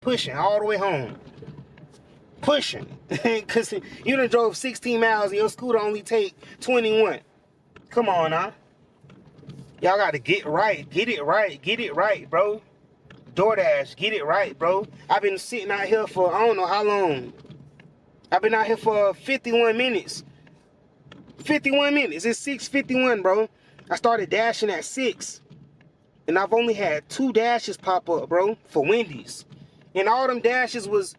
pushing all the way home. Pushing. Because you done drove 16 miles and your scooter only take 21. Come on now. Y'all got to get right. Get it right. Get it right, bro. DoorDash, get it right, bro. I've been sitting out here for I don't know how long. I've been out here for 51 minutes. 51 minutes. It's 6:51, bro. I started dashing at 6. And I've only had 2 dashes pop up, bro, for Wendy's. And all them dashes was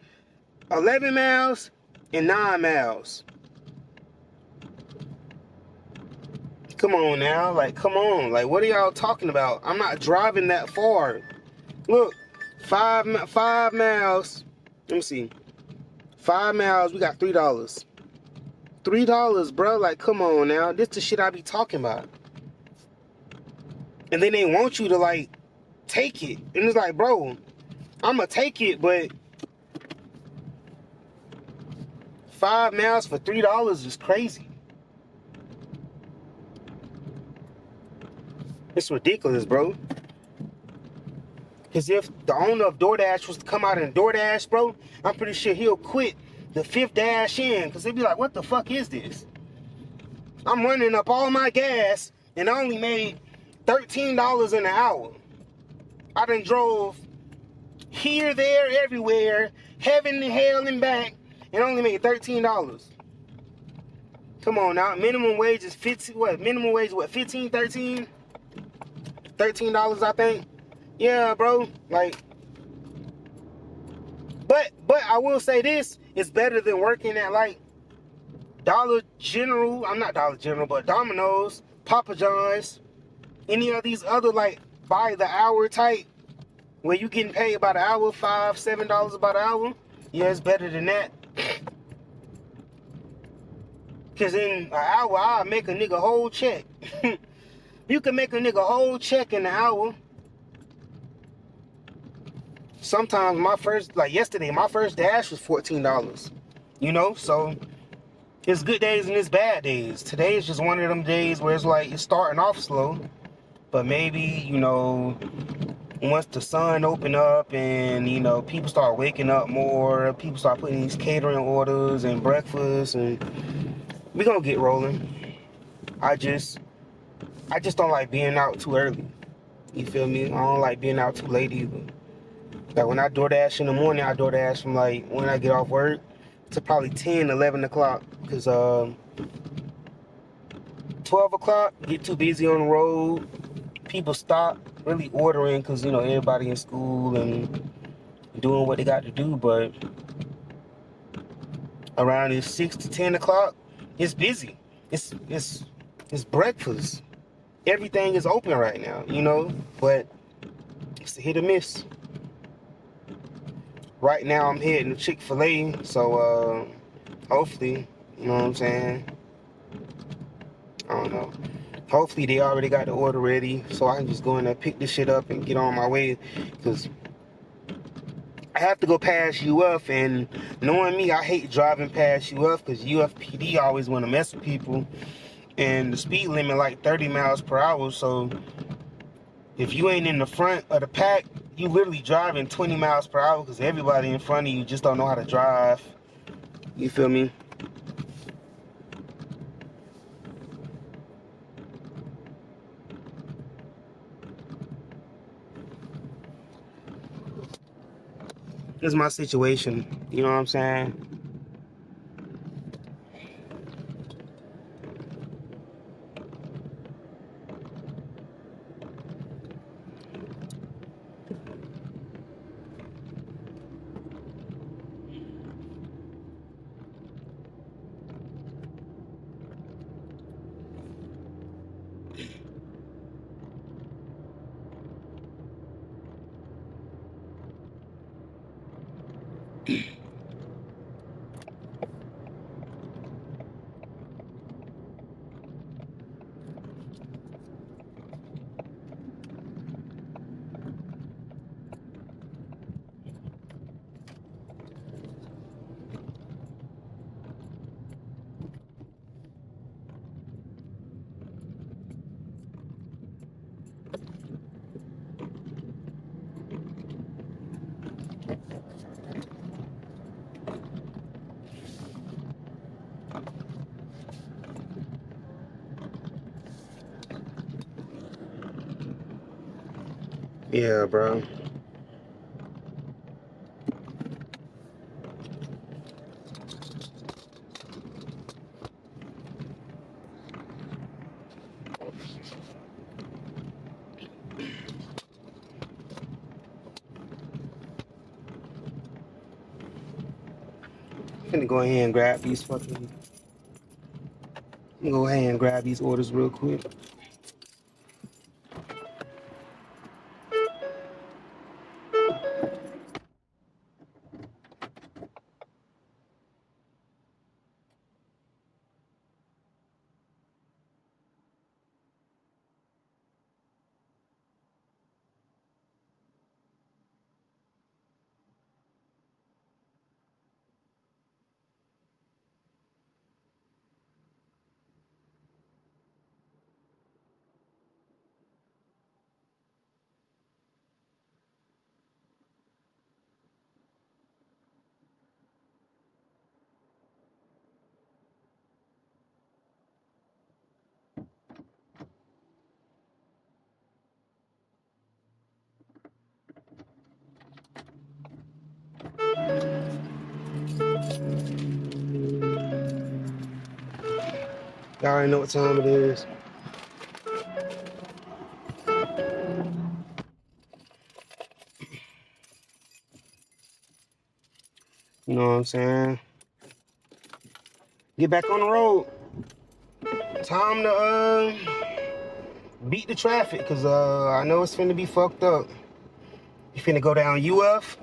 11 miles and 9 miles. Come on now. Like, come on. Like, what are y'all talking about? I'm not driving that far. Look, 5 miles. Let me see. 5 miles, we got $3. $3, bro. Like, come on now. This the shit I be talking about. And then they want you to, like, take it. And it's like, bro, I'm going to take it, but 5 miles for $3 is crazy. It's ridiculous, bro. Because if the owner of DoorDash was to come out and DoorDash, bro, I'm pretty sure he'll quit the 5th dash in. Because he'll be like, what the fuck is this? I'm running up all my gas and I only made $13 an hour. I done drove here, there, everywhere, heaven and hell and back, and only made $13. Come on now, minimum wage is 15. What minimum wage? What 15, 13, $13? I think. Yeah, bro. Like, but I will say this: it's better than working at like Dollar General. I'm not Dollar General, but Domino's, Papa John's, any of these other like by the hour type, where you getting paid by the hour, $5, $7 by the hour. Yeah, it's better than that. Cause in an hour, I'll make a nigga whole check. You can make a nigga whole check in an hour. Sometimes like yesterday, my first dash was $14. You know, so it's good days and it's bad days. Today is just one of them days where it's like it's starting off slow, but maybe, you know, once the sun open up and, you know, people start waking up more, people start putting these catering orders and breakfast, and we gonna get rolling. I just don't like being out too early. You feel me? I don't like being out too late either. Like when I DoorDash in the morning, I DoorDash from like when I get off work to probably 10, 11 o'clock. Because 12 o'clock, get too busy on the road. People stop really ordering because, you know, everybody in school and doing what they got to do. But around this 6 to 10 o'clock, it's busy. It's breakfast. Everything is open right now, you know, but it's a hit or miss. Right now I'm heading to Chick-fil-A, so hopefully, you know what I'm saying, I don't know, hopefully they already got the order ready so I can just go in there, pick this shit up and get on my way, because I have to go past UF, and knowing me, I hate driving past UF because UFPD always want to mess with people, and the speed limit like 30 miles per hour, so if you ain't in the front of the pack, you literally driving 20 miles per hour because everybody in front of you just don't know how to drive. You feel me? This is my situation. You know what I'm saying? Yeah, bro. I'm finna go ahead and grab these fucking. I'm gonna go ahead and grab these orders real quick. Y'all already know what time it is. You know what I'm saying? Get back on the road. Time to beat the traffic, cause I know it's finna be fucked up. You finna go down UF.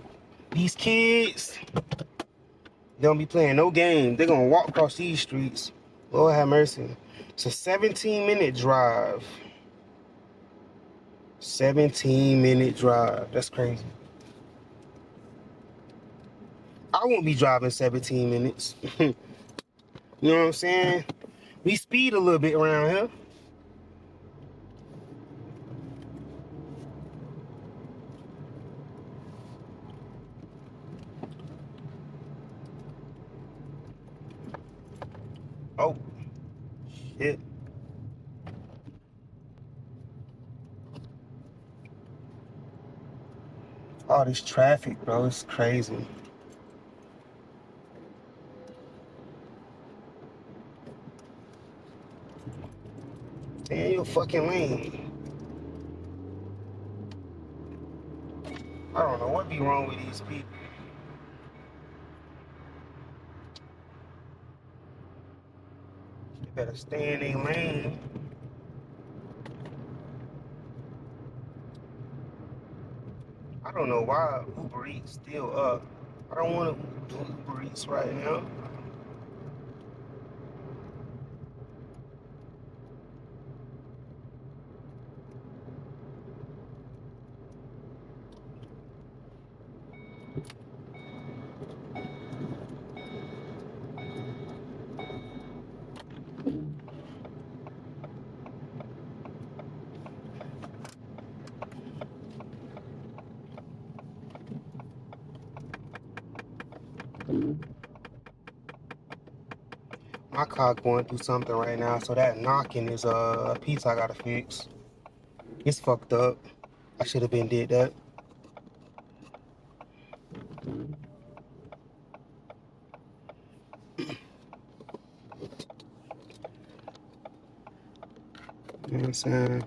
These kids, they don't be playing no game. They're gonna walk across these streets. Lord have mercy. It's a 17-minute drive. 17-minute drive. That's crazy. I won't be driving 17 minutes. You know what I'm saying? We speed a little bit around here. Oh, shit. All this traffic, bro. It's crazy. Stay in your fucking lane. I don't know what be wrong with these people. They better stay in their lane. I don't know why Uber Eats still up. I don't want to do Uber Eats right now. My car going through something right now, so that knocking is a piece I gotta fix. It's fucked up. I should have been did that. You know what I'm saying?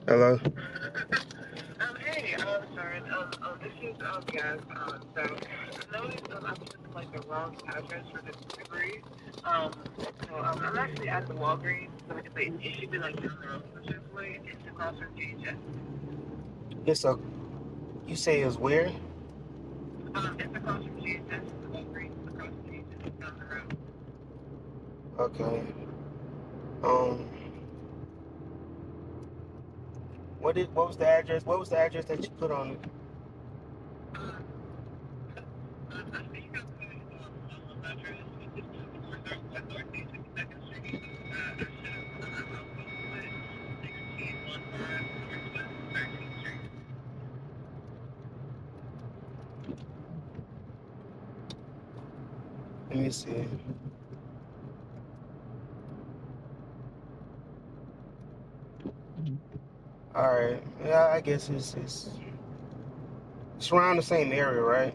Hello. Hey, sorry. This is, yes, so I noticed, I'm just like the wrong address for this delivery. I'm actually at the Walgreens, so it should be like down the road, essentially. It's across from GHS. It's a. You say it's where? It's across from GHS, the Walgreens, across from GHS, down the road. Okay. Um. What was the address? What was the address that you put on it? Um, I think I put, my home address, which is 2431 Northeast 52nd Street. I should have, I was supposed to put 1615 Northwest 13th Street. Let me see. All right. Yeah, I guess it's around the same area, right?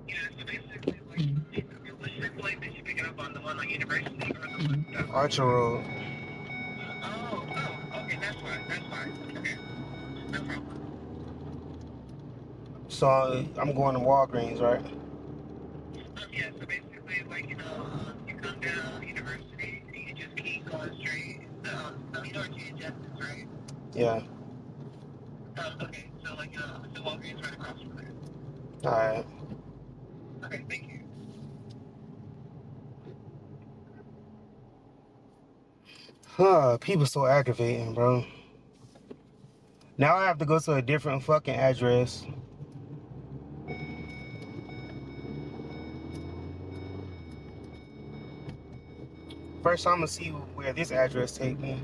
Yeah, so basically, like, which Chick-fil-A did you pick it up on? The one on University or the one that was... Archer Road. Okay, that's fine. Okay, no problem. So I'm going to Walgreens, right? Yeah, so basically, like, you come down University, and you just keep going straight, you know where GHS is, right? Yeah. Okay, so, like, the Walgreens right across from there. All right. Okay, thank you. Huh. People so aggravating, bro. Now I have to go to a different fucking address. First, I'm gonna see where this address take me.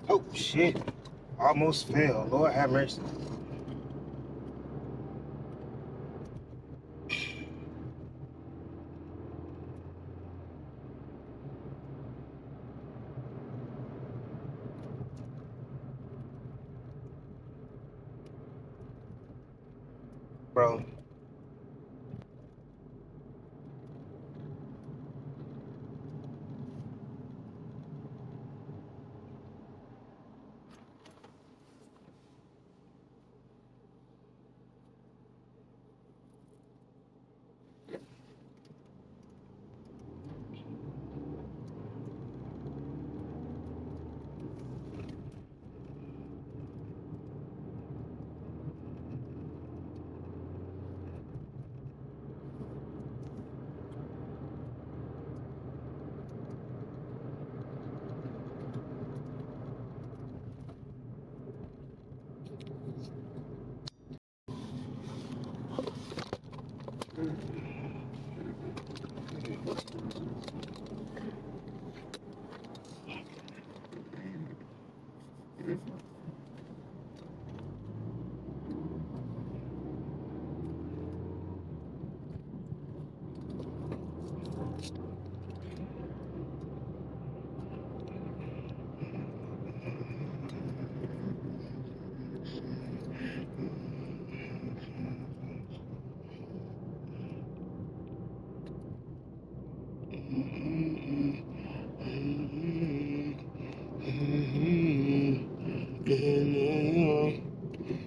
Oh shit! Almost fell. Lord have mercy, bro.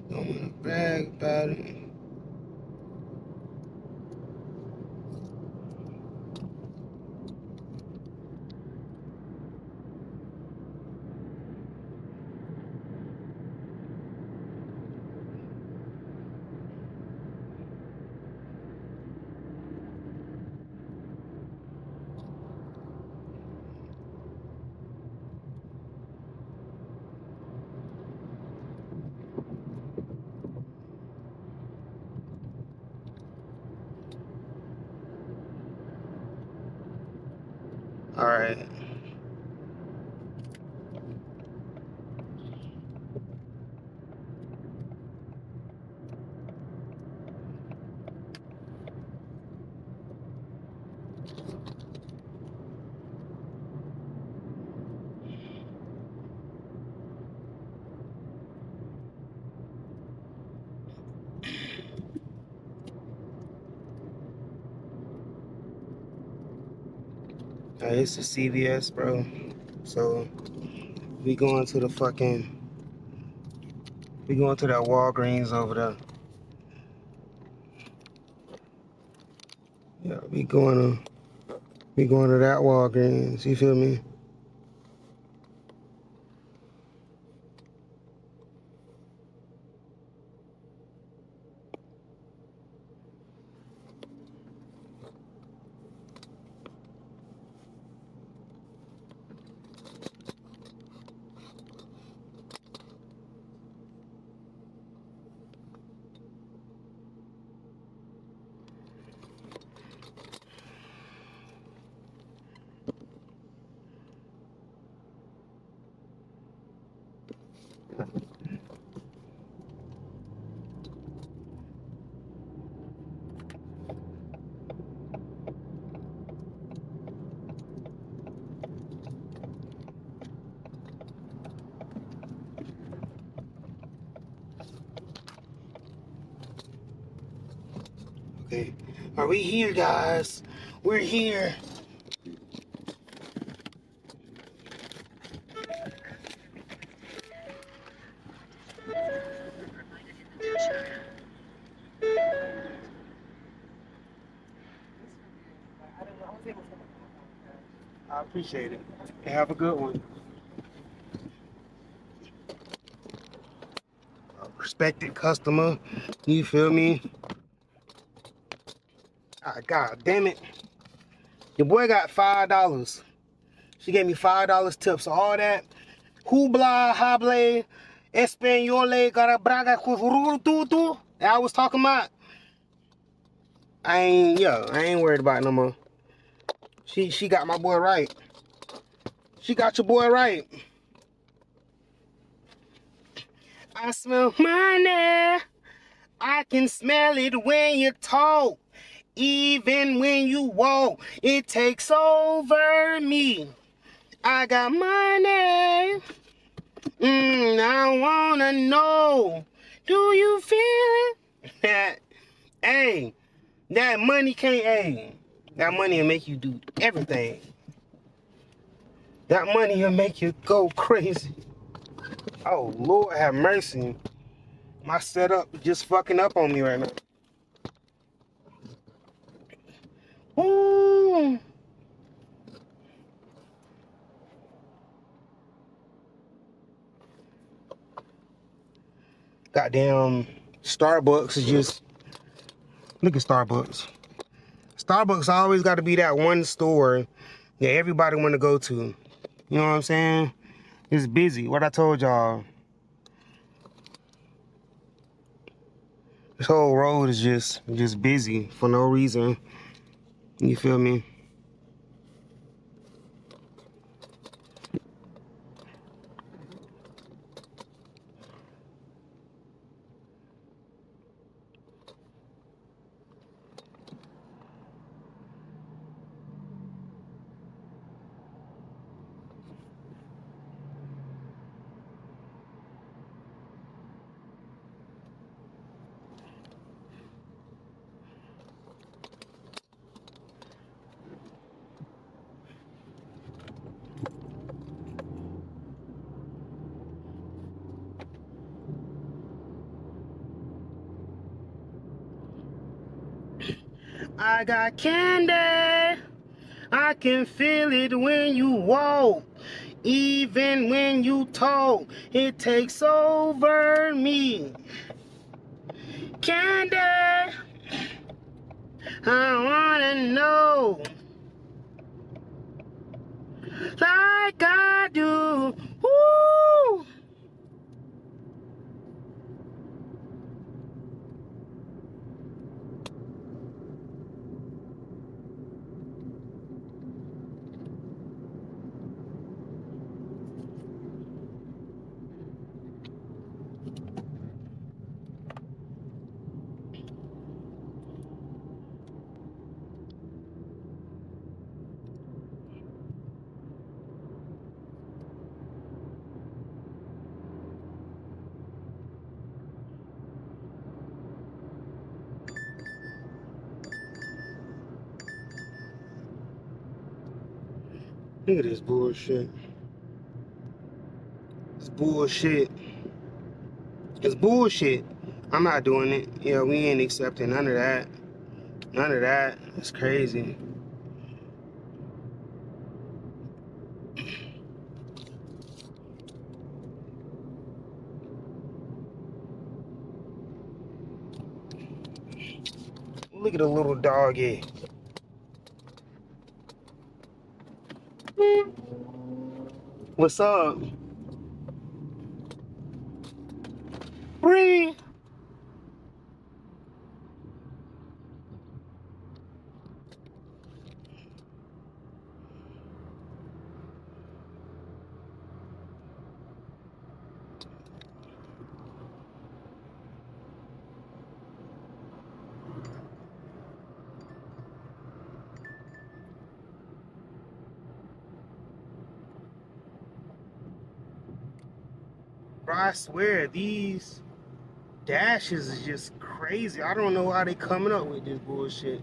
Don't wanna brag about it. All right. It's a CVS, bro. So we going to the fucking, we going to that Walgreens over there. Yeah, we going to that Walgreens. You feel me? Okay. Are we here, guys? We're here. I appreciate it. Have a good one. Respected customer. You feel me? Ah, God damn it. Your boy got $5. She gave me $5 tips. So all that hoopla, hable, españole, carabraga, tutu that I was talking about. I ain't worried about it no more. She got my boy right. She got your boy right. I smell money. I can smell it when you talk. Even when you walk, it takes over me. I got money. I wanna know. Do you feel it? Hey, that money can't, hey, that money will make you do everything. That money will make you go crazy. Oh, Lord have mercy. My setup just fucking up on me right now. Ooh. Goddamn Starbucks is just, look at Starbucks. Starbucks always got to be that one store that everybody want to go to. You know what I'm saying? It's busy. What I told y'all. This whole road is just busy for no reason. You feel me? I got candy. I can feel it when you walk. Even when you talk, it takes over me. Candy, I wanna know like I do. Woo! Look at this bullshit. It's bullshit. It's bullshit. I'm not doing it. Yeah, we ain't accepting none of that. None of that. It's crazy. Look at the little doggy. What's up? Bree. Bro, I swear, these dashes is just crazy. I don't know how they coming up with this bullshit.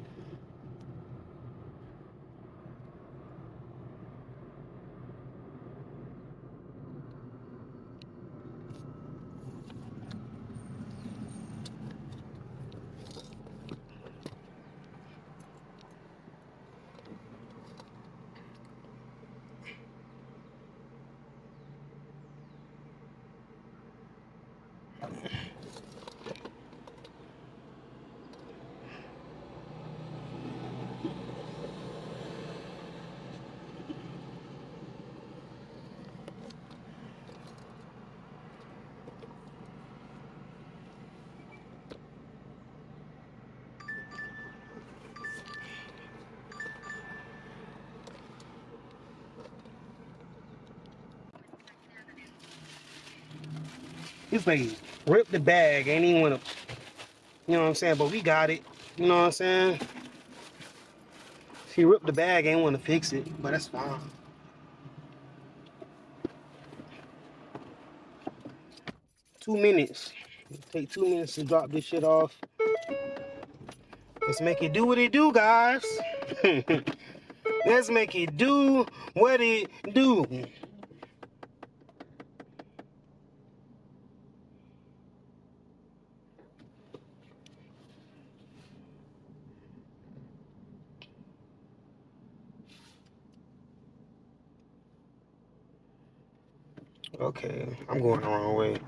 This lady ripped the bag, ain't even wanna, you know what I'm saying? But we got it, you know what I'm saying? She ripped the bag, ain't wanna fix it, but that's fine. 2 minutes. Take 2 minutes to drop this shit off. Let's make it do what it do, guys. Let's make it do what it do. Okay, I'm going the wrong way.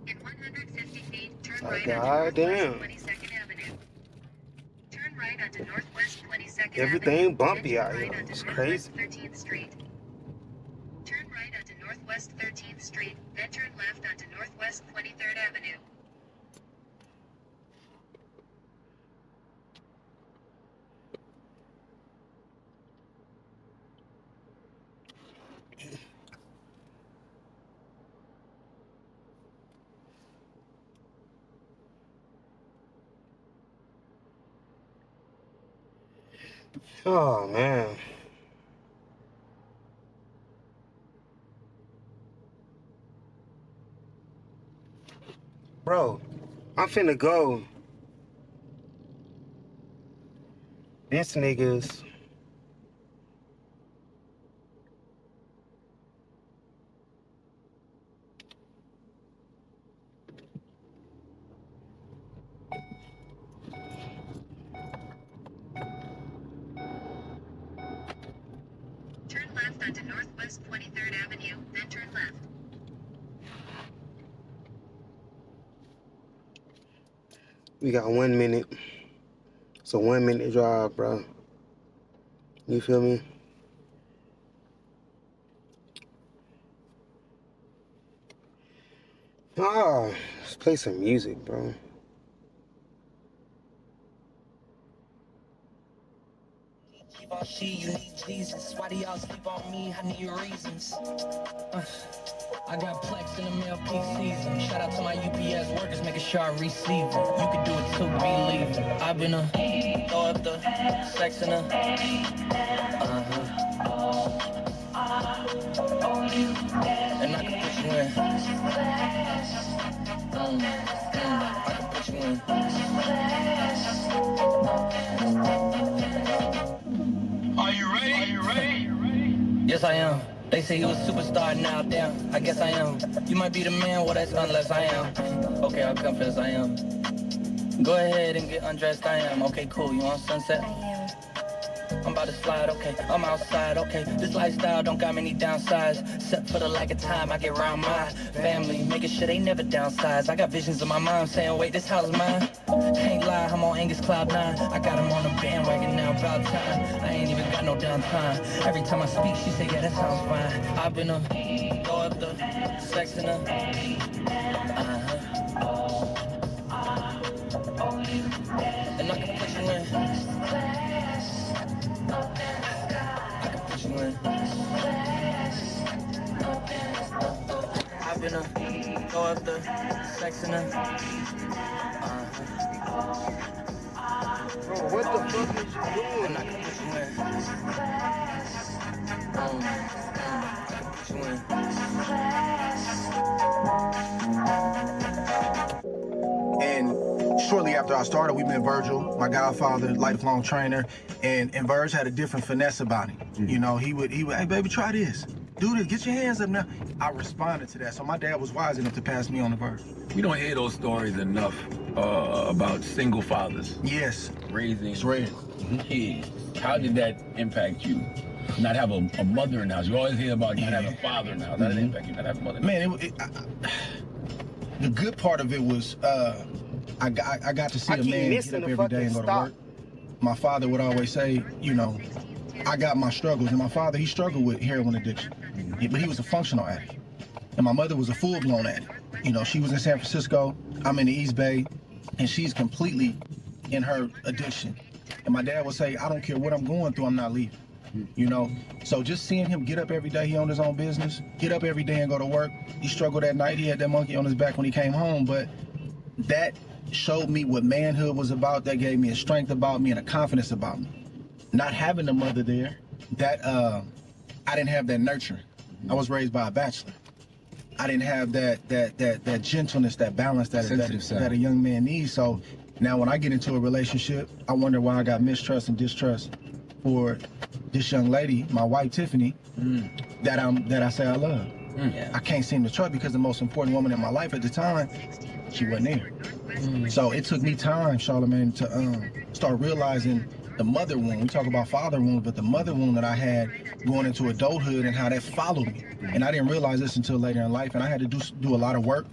In 150 feet, turn right God onto damn. Northwest 22nd Avenue. Turn right onto Northwest 22nd Everything Avenue. bumpy Then out turn here. right onto It's Northwest crazy. 13th Street. Turn right onto Northwest 13th Street, then turn left onto Northwest 23rd Avenue. Oh, man. Bro, I'm finna go. This niggas. Turn left onto Northwest 23rd Avenue, then turn left. We got 1 minute. It's a 1 minute drive, bro. You feel me? Ah, let's play some music, bro. She, you need Jesus. Why do y'all sleep on me? I need reasons. I got plex in the mail peak season. Shout out to my UPS workers, making sure I receive them. You can do it too, believe it. I've been throw up the sex in a Yes, I am. They say you a superstar now, damn. I guess I am. You might be the man, well, that's unless I am. Okay, I'll confess I am. Go ahead and get undressed, I am. Okay, cool. You on Sunset? I'm about to slide, okay. I'm outside, okay. This lifestyle don't got many downsides. Except for the lack of time I get around my family. Making sure they never downsize. I got visions of my mom saying, wait, this house is mine. Can't lie, I'm on Angus Cloud 9. I got him on the bandwagon now, about time. I ain't even got no downtime. Every time I speak, she say, yeah, that sounds fine. I've been throw up the sex in her. And I can put you in. I've been throw up the sex in her. Bro, what the fuck is you doing? And I can put you in. I can put you in. And shortly after I started, we met Virgil, my godfather, lifelong trainer, and Virg had a different finesse about him. You know, he would, hey baby, try this. Do this, get your hands up now. I responded to that, so my dad was wise enough to pass me on to Virg. We don't hear those stories enough about single fathers. Yes. Raising It's rare. kids. How did that impact you? Not have a mother in the house. You always hear about not having a father in the house. How did it impact you not having a mother in the house? Man, the good part of it was I got to see a man get up every day and go to work. My father would always say, you know, I got my struggles. And my father, he struggled with heroin addiction, but he was a functional addict. And my mother was a full-blown addict. You know, she was in San Francisco, I'm in the East Bay, and she's completely in her addiction. And my dad would say, I don't care what I'm going through, I'm not leaving. You know, so just seeing him get up every day, he owned his own business, get up every day and go to work. He struggled at night, he had that monkey on his back when he came home, but that showed me what manhood was about. That gave me a strength about me and a confidence about me. Not having a mother there, that I didn't have that nurturing. I was raised by a bachelor. I didn't have that gentleness, that balance that a young man needs. So now when I get into a relationship, I wonder why I got mistrust and distrust for this young lady, my wife Tiffany, that I say I love. I can't seem to trust because the most important woman in my life at the time, she wasn't there. So it took me time, Charlamagne, to start realizing the mother wound. We talk about father wound, but the mother wound that I had going into adulthood and how that followed me. And I didn't realize this until later in life, and I had to do a lot of work.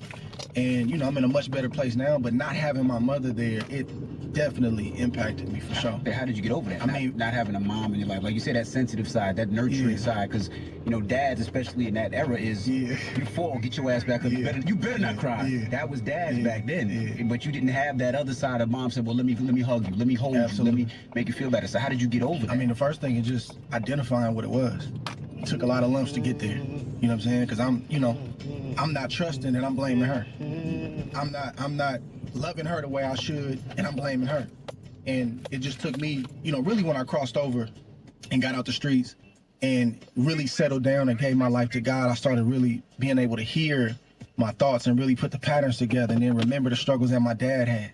And, you know, I'm in a much better place now, but not having my mother there, it definitely impacted me for sure. How did you get over that? I mean, not having a mom in your life. Like you said, that sensitive side, that nurturing side, because, you know, dads, especially in that era, is you fall, get your ass back up. You better not cry. That was dads back then. But you didn't have that other side of mom said, well, let me hug you, let me hold you, let me make you feel better. So how did you get over that? I mean, the first thing is just identifying what it was. It took a lot of lumps to get there. You know what I'm saying? Because I'm not trusting and I'm blaming her. I'm not loving her the way I should and I'm blaming her. And it just took me, you know, really when I crossed over and got out the streets and really settled down and gave my life to God, I started really being able to hear my thoughts and really put the patterns together and then remember the struggles that my dad had.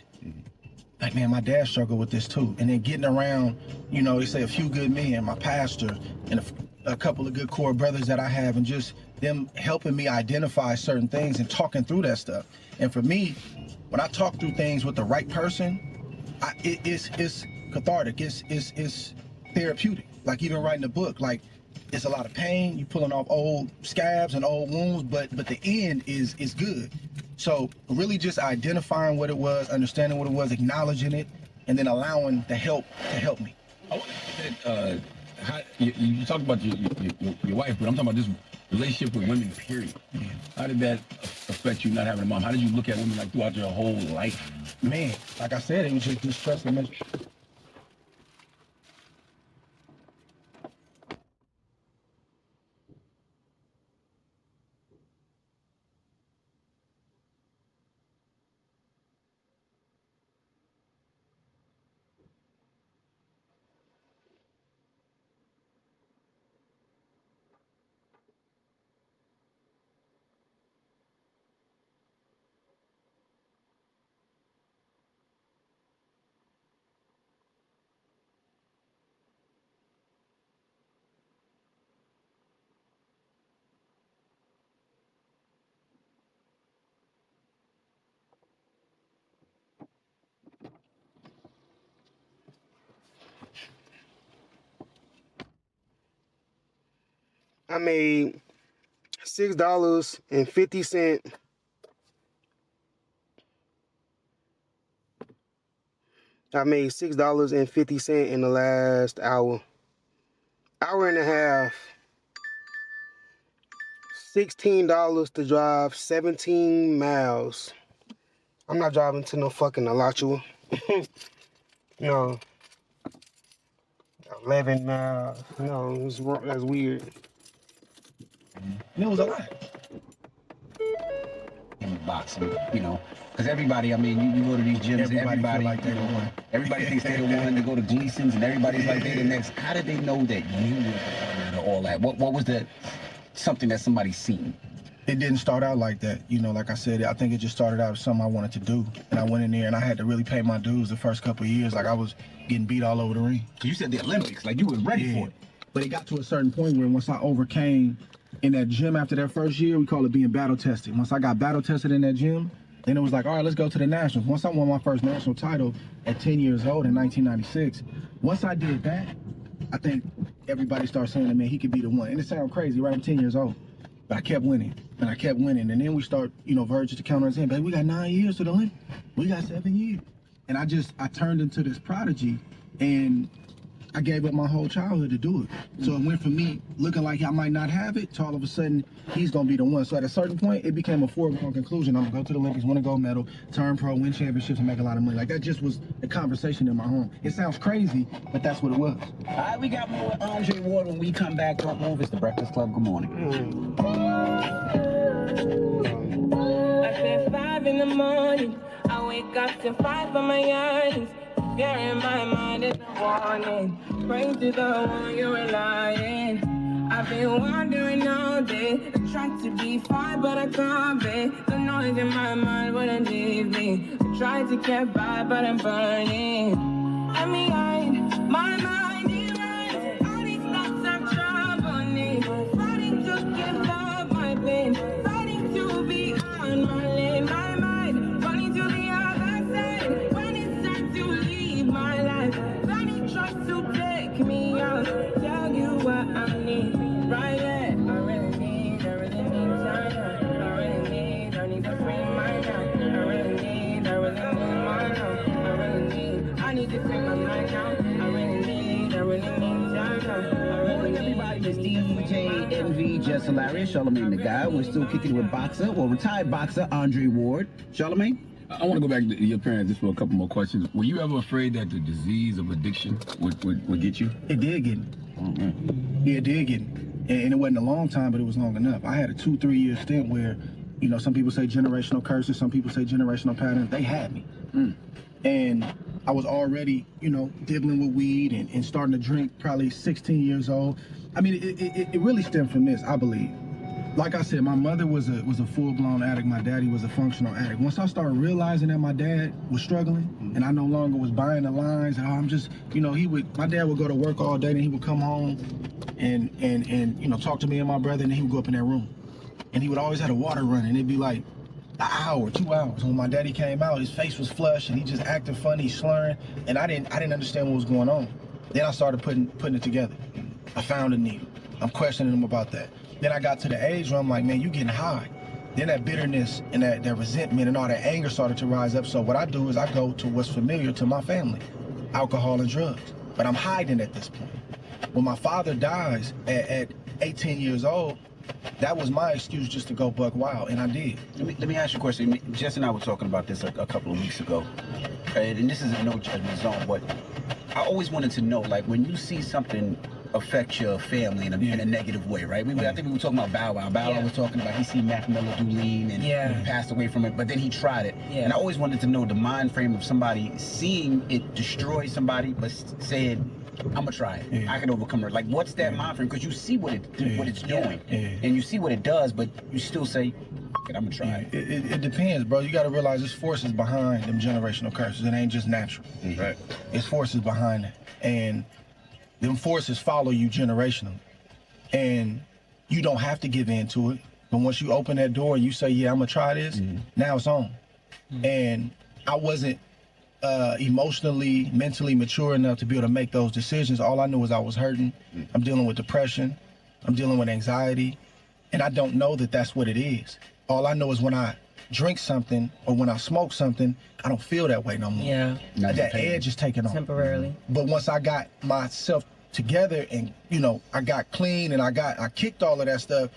Like, man, my dad struggled with this too. And then getting around, you know, they say a few good men, my pastor, and a couple of good core brothers that I have, and just them helping me identify certain things and talking through that stuff. And for me, when I talk through things with the right person, it's cathartic, it's therapeutic. Like even writing a book, like it's a lot of pain, you pulling off old scabs and old wounds, but the end is good. So really just identifying what it was, understanding what it was, acknowledging it, and then allowing the help to help me. I want to you talked about your wife, but I'm talking about this relationship with women, period. How did that affect you not having a mom? How did you look at women like throughout your whole life? Man, like I said, it was just distrust and I made $6.50. I made $6.50 in the last hour and a half. $16 to drive 17 miles. I'm not driving to no fucking Alachua. No. 11 miles. No, that's weird. It was a lot. In boxing, you know, because everybody, I mean, you go to these gyms, everybody like they're the one. Everybody thinks they're the one. They go to Gleason's and everybody's like they're the next. How did they know that you were all that? What was that? Something that somebody seen? It didn't start out like that. You know, like I said, I think it just started out as something I wanted to do. And I went in there and I had to really pay my dues the first couple of years. Like I was getting beat all over the ring. You said the Olympics, like you was ready for it. But it got to a certain point where once I overcame in that gym after that first year, we call it being battle tested. Once I got battle tested in that gym, then it was like, all right, let's go to the nationals. Once I won my first national title at 10 years old in 1996, once I did that, I think everybody started saying to me, he could be the one. And it sounds crazy, right? I'm 10 years old. But I kept winning, and I kept winning. And then we start, you know, Virgil to count us in, baby, we got 9 years to the Olympics. We got 7 years. And I turned into this prodigy, and I gave up my whole childhood to do it. So it went from me looking like I might not have it to all of a sudden, he's going to be the one. So at a certain point, it became a foregone conclusion. I'm going to go to the Olympics, win a gold medal, turn pro, win championships, and make a lot of money. Like, that just was the conversation in my home. It sounds crazy, but that's what it was. All right, we got more Andre Ward when we come back. Don't move. It's the Breakfast Club. Good morning. I said 5 in the morning. I wake up to 5 for my eyes. Fear in my mind is a warning. Pray to the one you're relying. I've been wandering all day. I tried to be fine, but I can't be. The noise in my mind wouldn't leave me. I tried to get by, but I'm burning. I'm behind. My mind is right. All these thoughts are troubling me. Fighting to give up my pain. Fighting to be on my lane. My mind running to the other side. When it's time to leave my life, Fanny tries to take me out. Tell you what I need, right there. I really need time. I need to free my mind. I really need my mind. I need to free my mind now. I really need time. Morning, everybody. It's DJ Envy, Just Hilarious, Charlamagne the Guy. We're still kicking with boxer, or retired boxer, Andre Ward. Charlamagne? I want to go back to your parents just for a couple more questions. Were you ever afraid that the disease of addiction would get you? It did get me. Yeah, it did get me. And it wasn't a long time, but it was long enough. I had a 2-3 year stint where, you know, some people say generational curses, some people say generational patterns. They had me. And I was already, you know, dibbling with weed and starting to drink probably 16 years old. I mean, it really stemmed from this, I believe. Like I said, my mother was a full-blown addict. My daddy was a functional addict. Once I started realizing that my dad was struggling and I no longer was buying the lines, and I'm just, you know, my dad would go to work all day and he would come home and you know, talk to me and my brother, and then he would go up in that room. And he would always have the water running. It'd be like an hour, 2 hours. When my daddy came out, his face was flushed and he just acted funny, slurring, and I didn't understand what was going on. Then I started putting it together. I found a needle. I'm questioning him about that. Then I got to the age where I'm like, man, you getting high. Then that bitterness and that resentment and all that anger started to rise up. So what I do is I go to what's familiar to my family, alcohol and drugs. But I'm hiding at this point. When my father dies at 18 years old, that was my excuse just to go buck wild, and I did. Let me ask you a question. Jess and I were talking about this a couple of weeks ago, and this is a no judgment zone, but I always wanted to know, like, when you see something affect your family in a negative way, right? I think we were talking about Bow Wow. Bow Wow was talking about he seen Mac Miller do lean and he passed away from it, but then he tried it. And I always wanted to know the mind frame of somebody seeing it destroy somebody, but saying, I'm gonna try it. I can overcome it. Like, what's that mind frame? Because you see what it's doing, and you see what it does, but you still say, I'm gonna try it. It depends, bro. You got to realize there's forces behind them generational curses. It ain't just natural. Right. It's forces behind it, and them forces follow you generationally, and you don't have to give in to it. But once you open that door and you say, yeah, I'm gonna try this, now it's on. And I wasn't emotionally, mentally mature enough to be able to make those decisions. All I knew was I was hurting. I'm dealing with depression. I'm dealing with anxiety, and I don't know that that's what it is. All I know is when I drink something or when I smoke something, I don't feel that way no more. Yeah. That edge is taken off. Temporarily. But once I got myself together and, you know, I got clean and I kicked all of that stuff,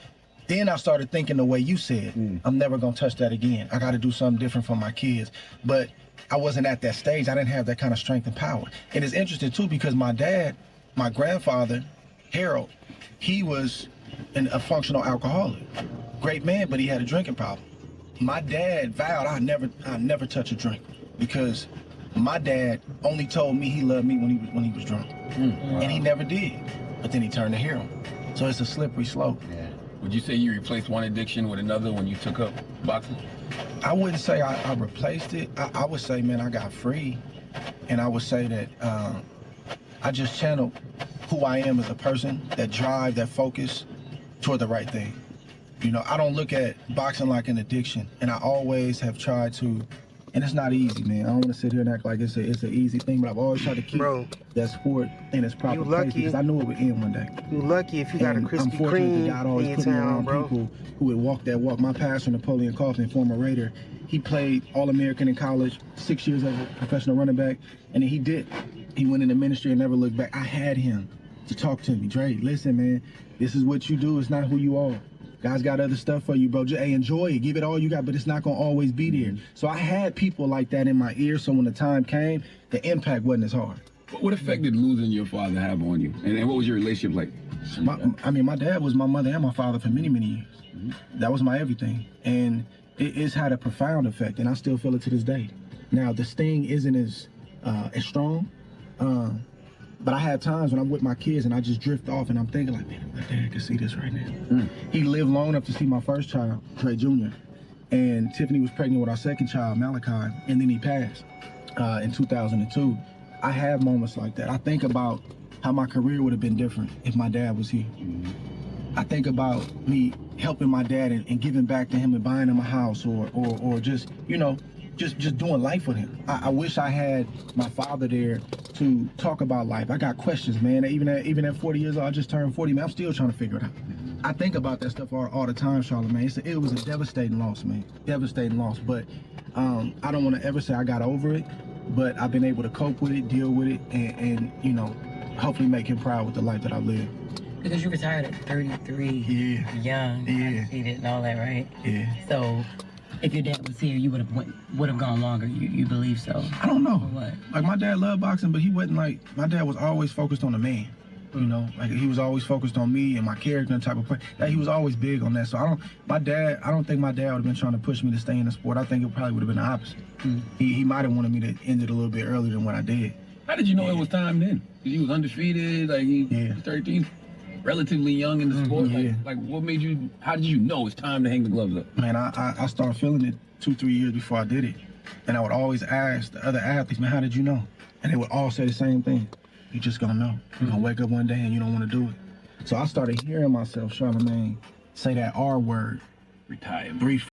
then I started thinking the way you said, I'm never gonna touch that again. I gotta do something different for my kids. But I wasn't at that stage. I didn't have that kind of strength and power. And it's interesting too, because my dad, my grandfather, Harold, he was a functional alcoholic. Great man, but he had a drinking problem. My dad vowed I'd never touch a drink, because my dad only told me he loved me when he was drunk. Wow. And he never did. But then he turned to heroin. So it's a slippery slope. Yeah. Would you say you replaced one addiction with another when you took up boxing? I wouldn't say I replaced it. I would say, man, I got free. And I would say that I just channeled who I am as a person, that drive, that focus toward the right thing. You know, I don't look at boxing like an addiction, and I always have tried to, and it's not easy, man. I don't want to sit here and act like it's an easy thing, but I've always tried to keep that sport in its proper place, because I knew it would end one day. You lucky if you got a Krispy Kreme Kreme God always in put your me town, around bro. people who would walk that walk. My pastor, Napoleon Kaufman, former Raider, he played All-American in college, 6 years as a professional running back, and then he did. He went into ministry and never looked back. I had him to talk to me. Dre, listen, man, this is what you do. It's not who you are. God's got other stuff for you, bro. Just, hey, enjoy it. Give it all you got, but it's not going to always be there. So I had people like that in my ear, so when the time came, the impact wasn't as hard. What effect did losing your father have on you? And what was your relationship like? My dad was my mother and my father for many, many years. That was my everything. And it's had a profound effect, and I still feel it to this day. Now, the sting isn't as strong, but I had times when I'm with my kids and I just drift off and I'm thinking like, man, my dad can see this right now. He lived long enough to see my first child, Trey Jr., and Tiffany was pregnant with our second child, Malachi, and then he passed in 2002. I have moments like that. I think about how my career would have been different if my dad was here. I think about me helping my dad and giving back to him and buying him a house or just, you know, just doing life with him. I wish I had my father there to talk about life. I got questions, man. Even at 40 years old, I just turned 40, man. I'm still trying to figure it out. I think about that stuff all the time, Charlamagne. It was a devastating loss, man. Devastating loss. But I don't want to ever say I got over it, but I've been able to cope with it, deal with it, and you know, hopefully make him proud with the life that I live. Because you retired at 33, young, undefeated and all that, right? Yeah. So if your dad was here, you would have gone longer. You believe so? I don't know. Or what? Like, my dad loved boxing, but he wasn't like, my dad was always focused on the man. You know, like he was always focused on me and my character and type of play. Like, he was always big on that. So I don't think my dad would have been trying to push me to stay in the sport. I think it probably would have been the opposite. He might have wanted me to end it a little bit earlier than what I did. How did you know it was time then? Because he was undefeated, like he was 13, relatively young in the sport. Like what made you, how did you know it's time to hang the gloves up? Man, I started feeling it 2-3 years before I did it. And I would always ask the other athletes, man, how did you know? And they would all say the same thing. You just gonna know. You're gonna wake up one day and you don't wanna do it. So I started hearing myself, Charlamagne, say that R word. Retirement. Brief.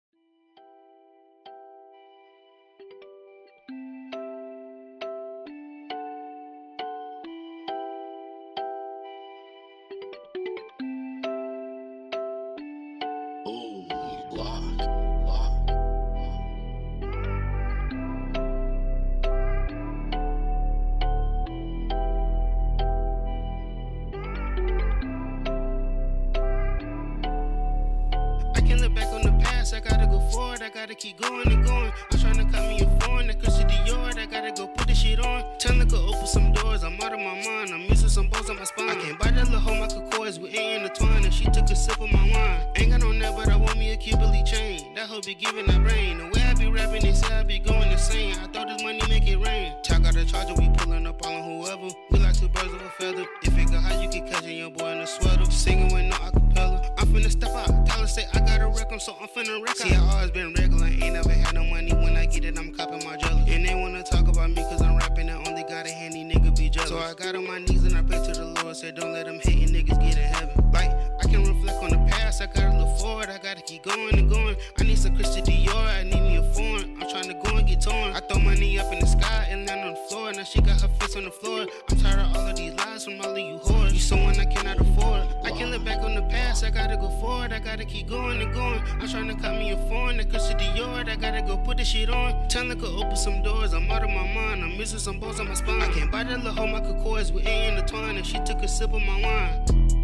I gotta go forward, I gotta keep going and going. I'm trying to cut me a foreign, that Christian Dior, I gotta go put this shit on. Time to open some doors, I'm out of my mind. I'm missing some bones on my spine. I can't buy that little hoe, my cocoys with A intertwined. And she took a sip of my wine. Ain't got no net, but I want me a Kimberly chain. That hoe be giving that brain. The way I be rapping, they say I be going insane. I thought this money make it rain. Talk out the charger, we pulling up on whoever. We like two birds of a feather. If it go high, you can catch it, your boy in a sweater. Singing with no acapella. I'm finna step out. Dollar say I got a wreck 'em, so I'm finna wreck. See, I always been regular. Ain't never had no money. When I get it, I'm copping my jelly. And they wanna talk about me cause I'm rapping. I only got a handy nigga be jealous. So I got on my knees and I pray to the Lord. Said don't let them hating niggas get in heaven. Like, I can reflect on the past. I gotta look forward. I gotta keep going and going. I need some Christian Dior. I need me a foreign. I'm trying to go and get torn. I throw money up in the sky and land on the floor. Now she got her face on the floor. I'm tired of all of these lies from all of you whores. You someone I cannot afford. I can look back on on the past, I gotta go forward, I gotta keep going and going. I'm trying to cut me a phone, that Christian Dior, I gotta go put the shit on. Telling could open some doors, I'm out of my mind, I'm missing some bones on my spine. I can't buy that little hoe, my cocoas with A in the twine, and she took a sip of my wine.